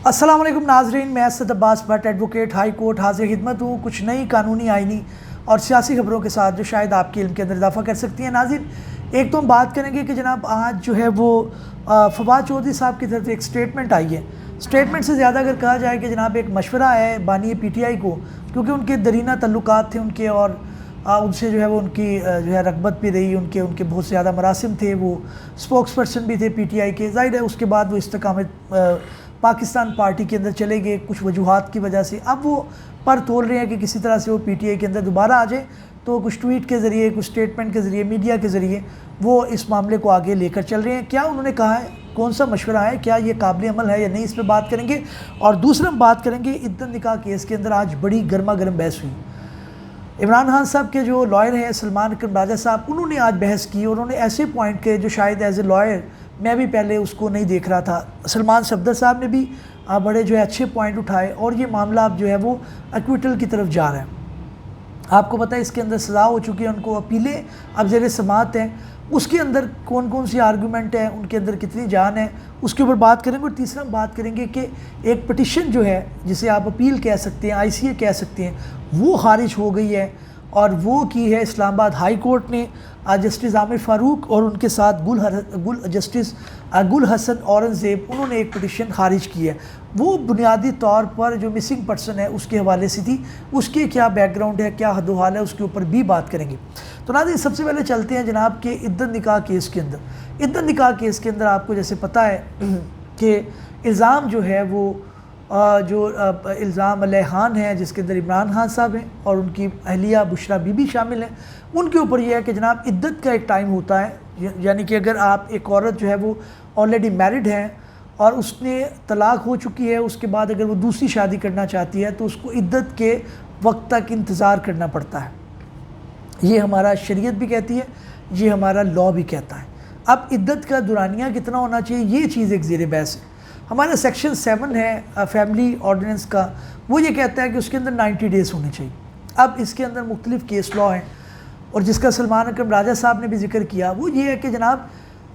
السلام علیکم ناظرین، میں اسد عباس بٹ ایڈوکیٹ ہائی کورٹ حاضر خدمت ہوں کچھ نئی قانونی آئینی اور سیاسی خبروں کے ساتھ جو شاید آپ کے علم کے اندر اضافہ کر سکتی ہیں۔ ناظرین، ایک تو ہم بات کریں گے کہ جناب آج جو ہے وہ فواد چودھری صاحب کی طرف ایک سٹیٹمنٹ آئی ہے۔ سٹیٹمنٹ سے زیادہ اگر کہا جائے کہ جناب ایک مشورہ ہے بانی پی ٹی آئی کو، کیونکہ ان کے درینہ تعلقات تھے ان کے، اور ان سے جو ہے وہ ان کی جو ہے رغبت بھی رہی، ان کے بہت زیادہ مراسم تھے، وہ سپوکس پرسن بھی تھے پی ٹی آئی کے۔ ظاہر ہے اس کے بعد وہ استقامت پاکستان پارٹی کے اندر چلے گئے کچھ وجوہات کی وجہ سے۔ اب وہ پر تول رہے ہیں کہ کسی طرح سے وہ پی ٹی آئی کے اندر دوبارہ آ جائے، تو کچھ ٹویٹ کے ذریعے، کچھ سٹیٹمنٹ کے ذریعے، میڈیا کے ذریعے وہ اس معاملے کو آگے لے کر چل رہے ہیں۔ کیا انہوں نے کہا ہے، کون سا مشورہ ہے، کیا یہ قابل عمل ہے یا نہیں، اس پہ بات کریں گے۔ اور دوسرا ہم بات کریں گے عدت نکاح کیس کے اندر آج بڑی گرما گرم بحث ہوئی۔ عمران خان صاحب کے جو لائر ہیں سلمان اکرم راجہ صاحب، انہوں نے آج بحث کی، اور انہوں نے ایسے پوائنٹ کے جو شاید ایز اے لائر میں بھی پہلے اس کو نہیں دیکھ رہا تھا۔ سلمان صفدر صاحب نے بھی بڑے جو ہے اچھے پوائنٹ اٹھائے، اور یہ معاملہ اب جو ہے وہ ایکویٹل کی طرف جا رہا ہے۔ آپ کو پتہ ہے اس کے اندر سزا ہو چکی ہے، ان کو اپیلیں اب زیر سماعت ہیں، اس کے اندر کون کون سی آرگومنٹ ہیں، ان کے اندر کتنی جان ہے، اس کے اوپر بات کریں گے۔ اور تیسرا ہم بات کریں گے کہ ایک پٹیشن جو ہے جسے آپ اپیل کہہ سکتے ہیں، آئی سی اے کہہ سکتے ہیں، وہ خارج ہو گئی ہے، اور وہ کی ہے اسلام آباد ہائی کورٹ نے۔ جسٹس عامر فاروق اور ان کے ساتھ جسٹس گل حسن اورنگزیب، انہوں نے ایک پٹیشن خارج کی ہے۔ وہ بنیادی طور پر جو مسنگ پرسن ہے اس کے حوالے سے تھی، اس کے کیا بیک گراؤنڈ ہے، کیا حد و حال ہے، اس کے اوپر بھی بات کریں گے۔ تو ناظرین، سب سے پہلے چلتے ہیں جناب کہ عدت نکاح کیس کے اندر۔ عدت نکاح کیس کے اندر آپ کو جیسے پتہ ہے کہ الزام جو ہے وہ جو الزام علیہ خان ہے، جس کے اندر عمران خان صاحب ہیں اور ان کی اہلیہ بشرا بی بی شامل ہیں، ان کے اوپر یہ ہے کہ جناب عدت کا ایک ٹائم ہوتا ہے، یعنی کہ اگر آپ ایک عورت جو ہے وہ آلریڈی میرڈ ہے اور اس نے طلاق ہو چکی ہے، اس کے بعد اگر وہ دوسری شادی کرنا چاہتی ہے تو اس کو عدت کے وقت تک انتظار کرنا پڑتا ہے۔ یہ ہمارا شریعت بھی کہتی ہے، یہ ہمارا لاء بھی کہتا ہے۔ اب عدت کا دورانیہ کتنا ہونا چاہیے، یہ چیز ایک زیر بحث ہے۔ ہمارا سیکشن 7 ہے فیملی آرڈیننس کا، وہ یہ کہتا ہے کہ اس کے اندر 90 ڈیز ہونے چاہیے۔ اب اس کے اندر مختلف کیس لاء ہیں، اور جس کا سلمان اکرم راجہ صاحب نے بھی ذکر کیا، وہ یہ ہے کہ جناب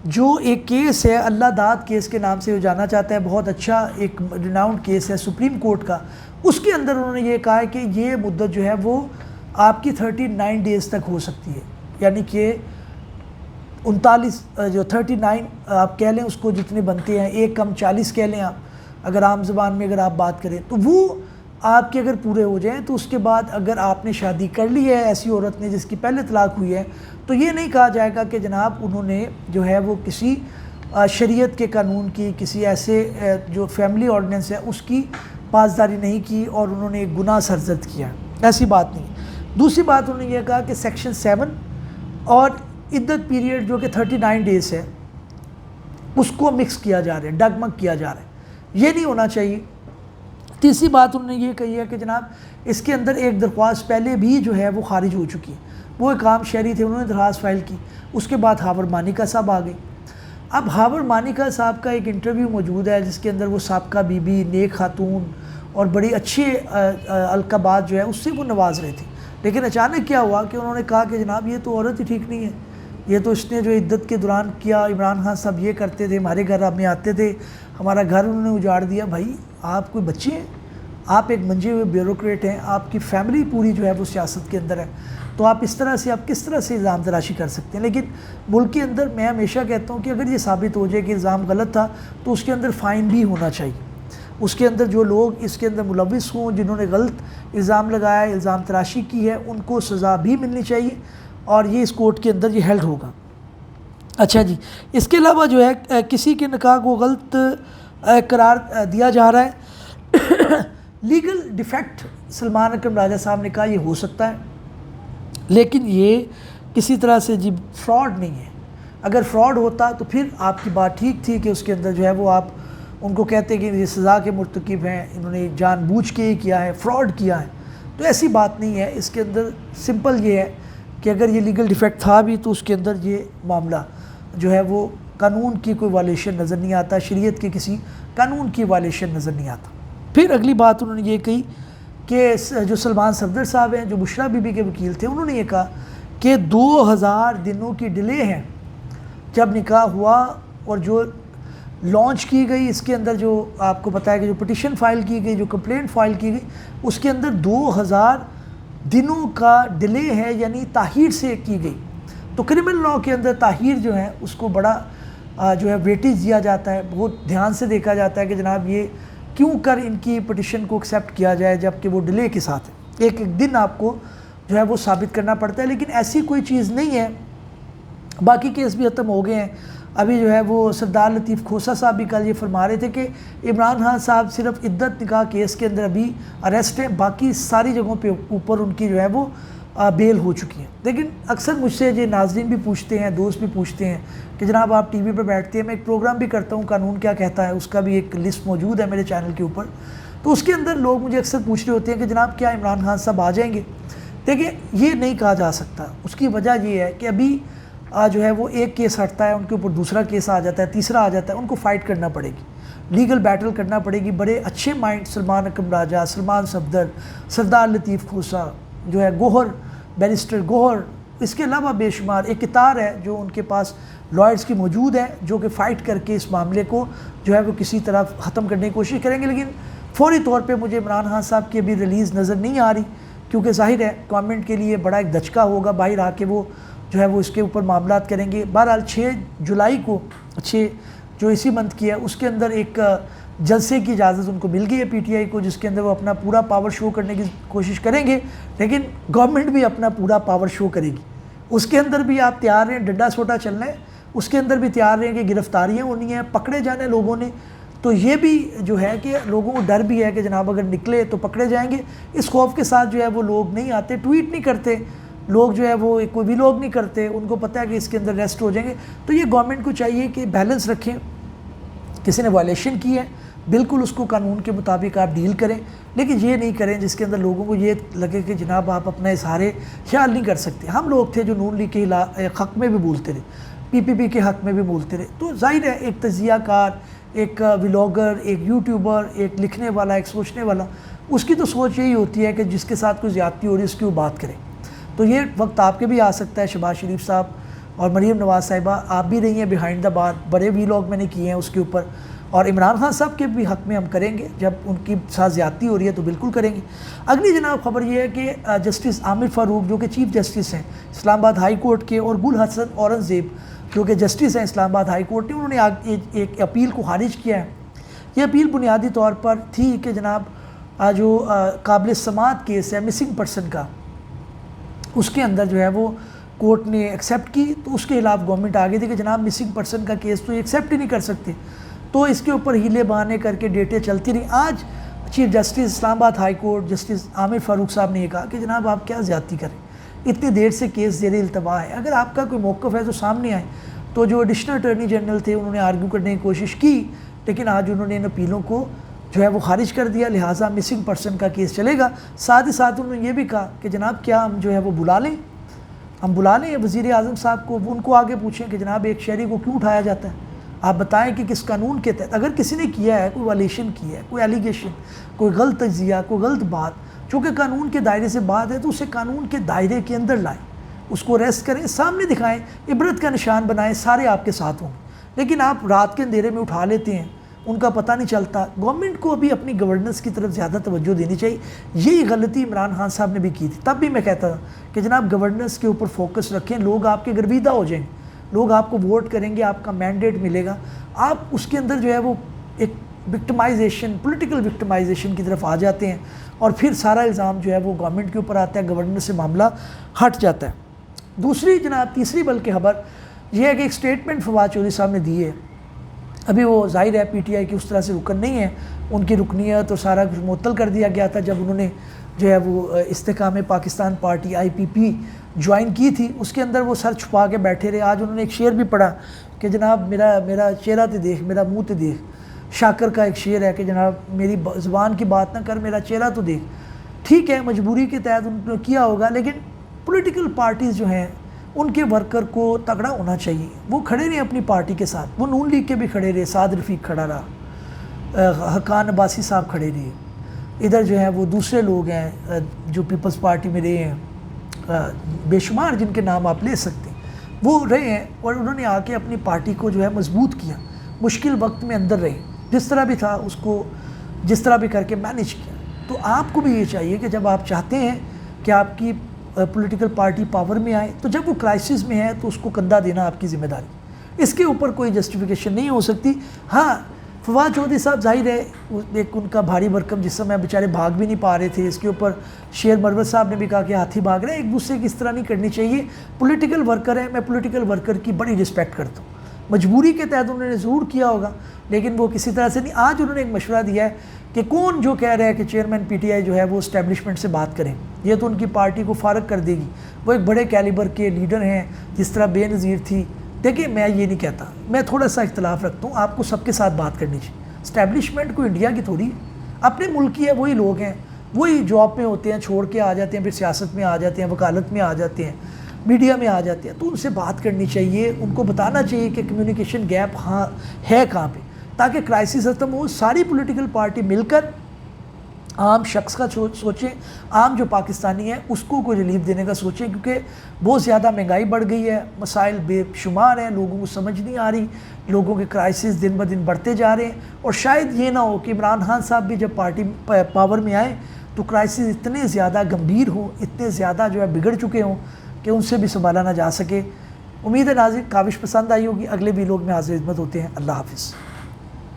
جو ایک کیس ہے اللہ داد کیس کے نام سے وہ جانا چاہتا ہے، بہت اچھا ایک ریناؤنڈ کیس ہے سپریم کورٹ کا، اس کے اندر انہوں نے یہ کہا ہے کہ یہ مدت جو ہے وہ آپ کی 39 ڈیز تک ہو سکتی ہے، یعنی کہ 39 جو 39 آپ کہہ لیں، اس کو جتنے بنتے ہیں، ایک کم 40 کہہ لیں آپ، اگر عام زبان میں اگر آپ بات کریں تو وہ آپ کے اگر پورے ہو جائیں تو اس کے بعد اگر آپ نے شادی کر لی ہے ایسی عورت نے جس کی پہلے طلاق ہوئی ہے، تو یہ نہیں کہا جائے گا کہ جناب انہوں نے جو ہے وہ کسی شریعت کے قانون کی، کسی ایسے جو فیملی آرڈیننس ہے اس کی پاسداری نہیں کی اور انہوں نے ایک گناہ سرزد کیا، ایسی بات نہیں۔ دوسری بات انہوں نے یہ کہا کہ سیکشن 7 اور عدت پیریڈ جو کہ 39 ڈیز ہے، اس کو مکس کیا جا رہا ہے، ڈگمگ کیا جا رہا ہے، یہ نہیں ہونا چاہیے۔ تیسری بات انہوں نے یہ کہی ہے کہ جناب اس کے اندر ایک درخواست پہلے بھی جو ہے وہ خارج ہو چکی ہے، وہ ایک عام شہری تھے، انہوں نے درخواست فائل کی، اس کے بعد ہاور مانیکا صاحب آ گئے۔ اب ہاور مانیکا صاحب کا ایک انٹرویو موجود ہے جس کے اندر وہ سابقہ بی بی، نیک خاتون اور بڑی اچھے القابات جو ہے اس سے وہ نواز رہے تھے، لیکن اچانک کیا ہوا کہ انہوں نے کہا کہ جناب یہ تو عورت ہی ٹھیک نہیں ہے، یہ تو اس نے جو عدت کے دوران کیا، عمران خان صاحب یہ کرتے تھے، ہمارے گھر میں آتے تھے، ہمارا گھر انہوں نے اجاڑ دیا۔ بھائی آپ کوئی بچے ہیں، آپ ایک منجے ہوئے بیوروکریٹ ہیں، آپ کی فیملی پوری جو ہے وہ سیاست کے اندر ہے، تو آپ اس طرح سے آپ کس طرح سے الزام تراشی کر سکتے ہیں۔ لیکن ملک کے اندر میں ہمیشہ کہتا ہوں کہ اگر یہ ثابت ہو جائے کہ الزام غلط تھا تو اس کے اندر فائن بھی ہونا چاہیے، اس کے اندر جو لوگ اس کے اندر ملوث ہوں، جنہوں نے غلط الزام لگایا، الزام تراشی کی ہے، ان کو سزا بھی ملنی چاہیے، اور یہ اس کورٹ کے اندر یہ ہیلڈ ہوگا۔ اچھا جی، اس کے علاوہ جو ہے کسی کے نکاح کو غلط قرار دیا جا رہا ہے، لیگل ڈیفیکٹ سلمان اکرم راجہ صاحب نے کہا یہ ہو سکتا ہے، لیکن یہ کسی طرح سے جی فراڈ نہیں ہے۔ اگر فراڈ ہوتا تو پھر آپ کی بات ٹھیک تھی کہ اس کے اندر جو ہے وہ آپ ان کو کہتے کہ یہ سزا کے مرتکب ہیں، انہوں نے جان بوجھ کے ہی کیا ہے، فراڈ کیا ہے، تو ایسی بات نہیں ہے۔ اس کے اندر سمپل یہ ہے کہ اگر یہ لیگل ڈیفیکٹ تھا بھی تو اس کے اندر یہ معاملہ جو ہے وہ قانون کی کوئی وائلیشن نظر نہیں آتا، شریعت کے کسی قانون کی وائلیشن نظر نہیں آتا۔ پھر اگلی بات انہوں نے یہ کہی کہ جو سلمان صفدر صاحب ہیں، جو بشرا بی بی کے وکیل تھے، انہوں نے یہ کہا کہ 2000 دنوں کی ڈیلے ہیں جب نکاح ہوا، اور جو لانچ کی گئی، اس کے اندر جو آپ کو پتہ ہے کہ جو پٹیشن فائل کی گئی، جو کمپلینٹ فائل کی گئی، اس کے اندر 2000 دنوں کا ڈیلے ہے، یعنی تاخیر سے کی گئی. تو کرمنل لاء کے اندر تاخیر جو ہے اس کو بڑا جو ہے ویٹیج دیا جاتا ہے، بہت دھیان سے دیکھا جاتا ہے کہ جناب یہ کیوں کر ان کی پٹیشن کو ایکسیپٹ کیا جائے جبکہ وہ ڈیلے کے ساتھ ہے. ایک ایک دن آپ کو جو ہے وہ ثابت کرنا پڑتا ہے، لیکن ایسی کوئی چیز نہیں ہے. باقی کیس بھی ختم ہو گئے ہیں. ابھی جو ہے وہ سردار لطیف کھوسہ صاحب بھی کل یہ فرما رہے تھے کہ عمران خان صاحب صرف عدت نکاح کیس کے اندر ابھی اریسٹ ہیں، باقی ساری جگہوں پہ اوپر ان کی جو ہے وہ بیل ہو چکی ہیں. لیکن اکثر مجھ سے یہ ناظرین بھی پوچھتے ہیں، دوست بھی پوچھتے ہیں کہ جناب آپ ٹی وی پہ بیٹھتے ہیں، میں ایک پروگرام بھی کرتا ہوں قانون کیا کہتا ہے، اس کا بھی ایک لسٹ موجود ہے میرے چینل کے اوپر. تو اس کے اندر لوگ مجھے اکثر پوچھ رہے ہوتے ہیں کہ جناب کیا عمران خان صاحب آ جائیں گے. دیکھیں یہ نہیں کہا جا سکتا. اس کی وجہ یہ ہے کہ ابھی جو ہے وہ ایک کیس ہٹتا ہے، ان کے اوپر دوسرا کیس آ جاتا ہے، تیسرا آ جاتا ہے، ان کو فائٹ کرنا پڑے گی، لیگل بیٹل کرنا پڑے گی. بڑے اچھے مائنڈ سلمان اکرم راجہ، سلمان صفدر، سردار لطیف کھوسہ جو ہے، گوہر، بیرسٹر گوہر، اس کے علاوہ بے شمار ایک کتار ہے جو ان کے پاس لائرز کی موجود ہے، جو کہ فائٹ کر کے اس معاملے کو جو ہے وہ کسی طرح ختم کرنے کی کوشش کریں گے. لیکن فوری طور پہ مجھے عمران خان صاحب کی ابھی ریلیز نظر نہیں آ رہی، کیونکہ ظاہر ہے گورنمنٹ کے لیے بڑا ایک دھچکا ہوگا، باہر آ کے وہ جو ہے وہ اس کے اوپر معاملات کریں گے. بہرحال 6 جولائی کو، 6 جو اسی منتھ کی ہے، اس کے اندر ایک جلسے کی اجازت ان کو مل گئی ہے پی ٹی آئی کو، جس کے اندر وہ اپنا پورا پاور شو کرنے کی کوشش کریں گے. لیکن گورنمنٹ بھی اپنا پورا پاور شو کرے گی. اس کے اندر بھی آپ تیار رہیں، ڈنڈا سوٹا چلنا ہے. اس کے اندر بھی تیار رہیں کہ گرفتاریاں ہونی ہیں، پکڑے جانے لوگوں نے. تو یہ بھی جو ہے کہ لوگوں کو ڈر بھی ہے کہ جناب اگر نکلے تو پکڑے جائیں گے. اس خوف کے ساتھ جو ہے وہ لوگ نہیں آتے، ٹویٹ نہیں کرتے لوگ، جو ہے وہ کوئی بھی لوگ نہیں کرتے. ان کو پتہ ہے کہ اس کے اندر ریسٹ ہو جائیں گے. تو یہ گورنمنٹ کو چاہیے کہ بیلنس رکھیں. کسی نے وائلیشن کی ہے، بالکل اس کو قانون کے مطابق آپ ڈیل کریں، لیکن یہ نہیں کریں جس کے اندر لوگوں کو یہ لگے کہ جناب آپ اپنا اظہار خیال نہیں کر سکتے. ہم لوگ تھے جو نون لیگ کے حق میں بھی بولتے رہے، پی پی پی کے حق میں بھی بولتے رہے. تو ظاہر ہے ایک تجزیہ کار، ایک ولاگر، ایک یوٹیوبر، ایک لکھنے والا، ایک سوچنے والا، اس کی تو سوچ یہی ہوتی ہے کہ جس کے ساتھ کوئی زیادتی ہو رہی ہے اس کی وہ بات کریں. تو یہ وقت آپ کے بھی آ سکتا ہے. شہباز شریف صاحب اور مریم نواز صاحبہ آپ بھی رہی ہیں بیہائنڈ دا بار، بڑے ویلاگ میں نے کیے ہیں اس کے اوپر. اور عمران خان صاحب کے بھی حق میں ہم کریں گے، جب ان کی ساتھ زیادتی ہو رہی ہے تو بالکل کریں گے. اگلی جناب خبر یہ ہے کہ جسٹس عامر فاروق جو کہ چیف جسٹس ہیں اسلام آباد ہائی کورٹ کے، اور گل حسن اورنگزیب جو کہ جسٹس ہیں اسلام آباد ہائی کورٹ کے، انہوں نے ایک اپیل کو خارج کیا ہے. یہ اپیل بنیادی طور پر تھی کہ جناب جو قابل سماعت کیس ہے مسنگ پرسن کا، اس کے اندر جو ہے وہ کورٹ نے ایکسیپٹ کی. تو اس کے خلاف گورنمنٹ آگے تھی کہ جناب مسنگ پرسن کا کیس تو ایکسیپٹ ہی نہیں کر سکتے. تو اس کے اوپر ہیلے بہانے کر کے ڈیٹیں چلتی رہیں. آج چیف جسٹس اسلام آباد ہائی کورٹ جسٹس عامر فاروق صاحب نے یہ کہا کہ جناب آپ کیا زیادتی کریں، اتنی دیر سے کیس زیر التوا ہے، اگر آپ کا کوئی موقف ہے تو سامنے آئے. تو جو ایڈیشنل اٹارنی جنرل تھے انہوں نے آرگیو کرنے کی کوشش کی، لیکن آج انہوں نے ان اپیلوں کو جو ہے وہ خارج کر دیا، لہٰذا مسنگ پرسن کا کیس چلے گا. ساتھ ہی ساتھ انہوں نے یہ بھی کہا کہ جناب کیا ہم جو ہے وہ بلا لیں وزیر اعظم صاحب کو، ان کو آگے پوچھیں کہ جناب ایک شہری کو کیوں اٹھایا جاتا ہے، آپ بتائیں کہ کس قانون کے تحت. اگر کسی نے کیا ہے، کوئی وائلیشن کی ہے، کوئی ایلیگیشن، کوئی غلط تجزیہ، کوئی غلط بات چونکہ قانون کے دائرے سے بات ہے، تو اسے قانون کے دائرے کے اندر لائیں، اس کو ریسٹ کریں، سامنے دکھائیں، عبرت کا نشان بنائیں، سارے آپ کے ساتھ ہوں. لیکن آپ رات کے اندھیرے میں اٹھا لیتے ہیں، ان کا پتہ نہیں چلتا. گورنمنٹ کو ابھی اپنی گورننس کی طرف زیادہ توجہ دینی چاہیے. یہی غلطی عمران خان صاحب نے بھی کی تھی. تب بھی میں کہتا تھا کہ جناب گورننس کے اوپر فوکس رکھیں، لوگ آپ کے گرویدہ ہو جائیں، لوگ آپ کو ووٹ کریں گے، آپ کا مینڈیٹ ملے گا، آپ اس کے اندر جو ہے وہ ایک وکٹمائزیشن، پولیٹیکل وکٹمائزیشن کی طرف آ جاتے ہیں، اور پھر سارا الزام جو ہے وہ گورنمنٹ کے اوپر آتا ہے، گورننس سے معاملہ ہٹ جاتا ہے. تیسری بلکہ خبر یہ ہے کہ ایک اسٹیٹمنٹ فواد چودھری صاحب نے دی ہے. ابھی وہ ظاہر ہے پی ٹی آئی کی اس طرح سے رکن نہیں ہے، ان کی رکنیت اور سارا کچھ معطل کر دیا گیا تھا جب انہوں نے جو ہے وہ استحکام پاکستان پارٹی IPP جوائن کی تھی. اس کے اندر وہ سر چھپا کے بیٹھے رہے. آج انہوں نے ایک شعر بھی پڑھا کہ جناب میرا چہرہ تے دیکھ، میرا منہ تے دیکھ. شاکر کا ایک شعر ہے کہ جناب میری زبان کی بات نہ کر، میرا چہرہ تو دیکھ. ٹھیک ہے، مجبوری کے تحت انہوں نے کیا ہوگا، لیکن پولیٹیکل پارٹیز جو ہیں ان کے ورکر کو تگڑا ہونا چاہیے. وہ کھڑے رہے اپنی پارٹی کے ساتھ، وہ نون لیگ کے بھی کھڑے رہے، سعد رفیق کھڑا رہا، حقان عباسی صاحب کھڑے رہے، ادھر جو ہے وہ دوسرے لوگ ہیں جو پیپلز پارٹی میں رہے ہیں، بے شمار جن کے نام آپ لے سکتے ہیں، وہ رہے ہیں، اور انہوں نے آ کے اپنی پارٹی کو جو ہے مضبوط کیا. مشکل وقت میں اندر رہے، جس طرح بھی تھا اس کو جس طرح بھی کر کے مینیج کیا۔ تو آپ کو بھی یہ چاہیے کہ جب آپ چاہتے ہیں کہ آپ کی پولیٹیکل پارٹی پاور میں آئے تو جب وہ کرائسس میں ہے تو اس کو کندھا دینا آپ کی ذمہ داری، اس کے اوپر کوئی جسٹیفیکیشن نہیں ہو سکتی۔ ہاں فواد چودھری صاحب ظاہر ہے ایک ان کا بھاری بھرکم جس میں بیچارے بھاگ بھی نہیں پا رہے تھے، اس کے اوپر شیر مروت صاحب نے بھی کہا کہ ہاتھی بھاگ رہے ہیں، ایک دوسرے کی اس طرح نہیں کرنی چاہیے۔ پولیٹیکل ورکر ہے، میں پولیٹیکل ورکر کی بڑی رسپیکٹ کرتا ہوں، مجبوری کے تحت انہوں نے ضرور کیا ہوگا لیکن وہ کسی طرح سے نہیں۔ آج انہوں نے ایک مشورہ دیا ہے کہ کون جو کہہ رہا ہے کہ چیئرمین پی ٹی آئی جو ہے وہ اسٹیبلشمنٹ سے بات کریں، یہ تو ان کی پارٹی کو فارغ کر دے گی، وہ ایک بڑے کیلیبر کے لیڈر ہیں جس طرح بے نظیر تھی۔ دیکھیں میں یہ نہیں کہتا، میں تھوڑا سا اختلاف رکھتا ہوں، آپ کو سب کے ساتھ بات کرنی چاہیے۔ اسٹیبلشمنٹ کو انڈیا کی تھوڑی اپنے ملک کی ہے، وہی لوگ ہیں، وہی جاب میں ہوتے ہیں، چھوڑ کے آ جاتے ہیں، پھر سیاست میں آ جاتے ہیں، وکالت میں آ جاتے ہیں، میڈیا میں آ جاتے ہیں، تو ان سے بات کرنی چاہیے، ان کو بتانا چاہیے کہ کمیونیکیشن گیپ ہاں ہے کہاں پہ، تاکہ کرائسس ختم ہو۔ ساری پولیٹیکل پارٹی مل کر عام شخص کا سوچیں، عام جو پاکستانی ہے اس کو کوئی ریلیف دینے کا سوچیں، کیونکہ بہت زیادہ مہنگائی بڑھ گئی ہے، مسائل بے شمار ہیں، لوگوں کو سمجھ نہیں آ رہی، لوگوں کے کرائسس دن بہ دن بڑھتے جا رہے ہیں، اور شاید یہ نہ ہو کہ عمران خان صاحب بھی جب پارٹی پاور میں آئے تو کرائسس اتنے زیادہ گمبھیر ہوں، اتنے زیادہ جو ہے بگڑ چکے ہوں کہ ان سے بھی سنبھالا نہ جا سکے۔ امید ہے ناظرین کاوش پسند آئی ہوگی، اگلے ویلوگ میں حاضر خدمت ہوتے ہیں۔ اللہ حافظ۔